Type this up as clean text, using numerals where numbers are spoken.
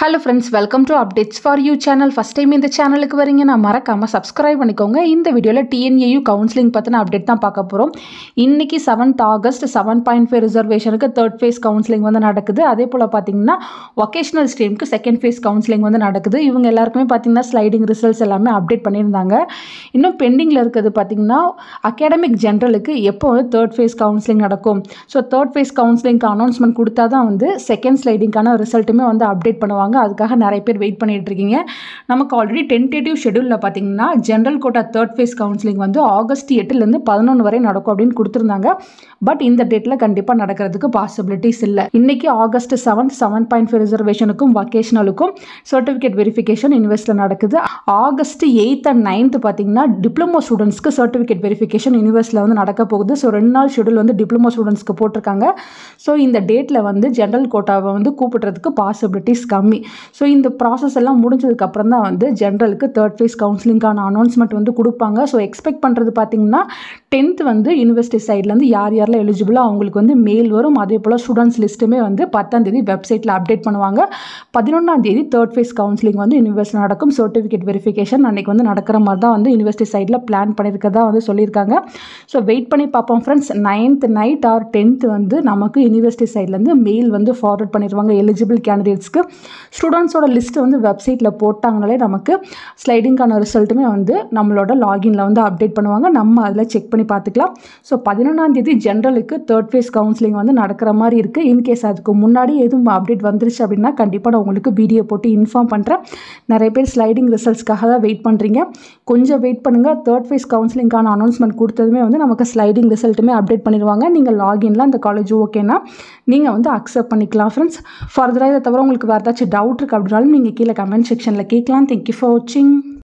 Hello friends, welcome to Updates for You channel. First time இந்த சேனலுக்கு வரீங்கன்னா மறக்காம subscribe பண்ணிக்கோங்க. இந்த வீடியோல TNAU கவுன்சிலிங் பத்தின அப்டேட் தான் பார்க்க போறோம். இன்னைக்கு 7th August 7.5 ரிசர்வேஷனுக்கு 3rd phase counselling வந்து நடக்குது. அதே போல பாத்தீங்கன்னா வொகேஷனல் ஸ்ட்ரீமுக்கு 2nd phase கவுன்சிலிங் வந்து நடக்குது. இவங்க எல்லாருக்குமே பாத்தீங்கன்னா ஸ்லைடிங் ரிசல்ட்ஸ் எல்லாமே அப்டேட் பண்ணியிருந்தாங்க. இன்னும் பெண்டிங்ல இருக்குது பாத்தீங்கன்னா அகாடமிக் ஜெனரலுக்கு எப்போ 3rd phase கவுன்சிலிங் நடக்கும். ஸோ 3rd phase கவுன்சிலிங்க்கு அனௌன்ஸ்மெண்ட் கொடுத்தா தான் வந்து செகண்ட் ஸ்லைடிங்கான ரிசல்ட்டுமே வந்து அப்டேட் பண்ணுவாங்க. அதுக்காக நிறைய பேர் வெயிட் பண்ணிட்டு இருக்கீங்க. நமக்கு ஆல்ரெடி டென்டேட்டிவ் ஷெட்யூலில் பார்த்தீங்கன்னா general quota 3rd phase counselling வந்து ஆகஸ்ட் 8லேருந்து 11 வரை நடக்கும் அப்படின்னு கொடுத்துருந்தாங்க. பட் இந்த டேட்டில் கண்டிப்பாக நடக்கிறதுக்கு பாசிபிலிட்டிஸ் இல்லை. இன்னைக்கு ஆகஸ்ட் 7.5 ரிசர்வேஷனுக்கும் வொகேஷனலுக்கும் சர்டிஃபிகேட் வெரிஃபிகேஷன் யூனிவர்சிட்டியில் நடக்குது. ஆகஸ்ட் 8th and 9th பார்த்தீங்கன்னா டிப்ளமோ ஸ்டூடெண்ட்ஸ்க்கு சர்டிஃபிகேட் வெரிஃபிகேஷன் யூனிவர்சிட்டியில் வந்து நடக்க போகுது. ஸோ 2 நாள் ஷெட்யூல் வந்து டிப்ளமோ ஸ்டூடெண்ட்ஸ்க்கு போட்டிருக்காங்க. ஸோ இந்த டேட்டில் வந்து ஜென்ரல் கோட்டாவை வந்து கூப்பிடுறதுக்கு பாசிபிலிட்டிஸ் கம்மி. ஸோ இந்த ப்ராசஸ் எல்லாம் முடிஞ்சதுக்கு அப்புறம் தான் வந்து ஜென்ரலுக்கு 3rd phase கவுன்சிலிங்கான அனௌன்ஸ்மெண்ட் வந்து கொடுப்பாங்க. ஸோ எக்ஸ்பெக்ட் பண்ணுறது பார்த்தீங்கன்னா 10th வந்து யூனிவர்சிட்டி சைட்லேருந்து யார் யாரெல்லாம் எலிஜிபிளோ அவங்களுக்கு வந்து மெயில் வரும். அதே போல் ஸ்டூடெண்ட்ஸ் லிஸ்ட்டுமே வந்து 10ஆம் தேதி வெப்சைட்டில் அப்டேட் பண்ணுவாங்க. 11ஆம் தேதி 3rd phase கவுன்சிலிங் வந்து யூனிவர்சிட்டி நடக்கும். சர்டிஃபிகேட் வெரிஃபிகேஷன் அன்றைக்கி வந்து நடக்கிற மாதிரி தான் வந்து யூனிவர்சிட்டி சைடில் பிளான் பண்ணியிருக்கதா வந்து சொல்லியிருக்காங்க. ஸோ வெயிட் பண்ணி பார்ப்போம் friends. 9th night R 10th வந்து நமக்கு யூனிவர்சிட்டி சைட்லேருந்து மெயில் வந்து ஃபார்வர்ட் பண்ணிடுவாங்க எலிஜிபிள் கேண்டிடேட்ஸ்க்கு. ஸ்டூடெண்ட்ஸோட லிஸ்ட்டு வந்து வெப்சைட்டில் போட்டாங்கனாலே நமக்கு ஸ்லைடிங்கான ரிசல்ட்டுமே வந்து நம்மளோட லாகின்ல வந்து அப்டேட் பண்ணுவாங்க. நம்ம அதில் செக் பண்ணி பார்த்துக்கலாம். ஸோ 11ஆம் தேதி ஜென்ரலுக்கு 3rd phase கவுன்சிலிங் வந்து நடக்கிற மாதிரி இருக்குது. இன்கேஸ் அதுக்கு முன்னாடி எதுவும் அப்டேட் வந்துருச்சு அப்படின்னா கண்டிப்பாக நான் உங்களுக்கு வீடியோ போட்டு இன்ஃபார்ம் பண்ணுறேன். நிறைய பேர் ஸ்லைடிங் ரிசல்ட்ஸ்க்காக தான் வெயிட் பண்ணுறீங்க. கொஞ்சம் வெயிட் பண்ணுங்கள். 3rd phase கவுன்சிலிங்கான அனௌன்ஸ்மெண்ட் கொடுத்ததுமே வந்து நமக்கு ஸ்லைடிங் ரிசல்ட்டுமே அப்டேட் பண்ணிடுவாங்க. நீங்கள் லாகின்ல அந்த காலேஜ் ஓகேனா நீங்கள் வந்து அக்செப்ட் பண்ணிக்கலாம் ஃப்ரெண்ட்ஸ். ஃபர்தராக இதை தவிர உங்களுக்கு வேறு ஏதாச்சும் டவுட் இருக்குது அப்படின்னாலும் நீங்கள் கீழே கமெண்ட் செக்ஷனில் கேட்கலாம். தேங்க்யூ ஃபார் வாட்சிங்.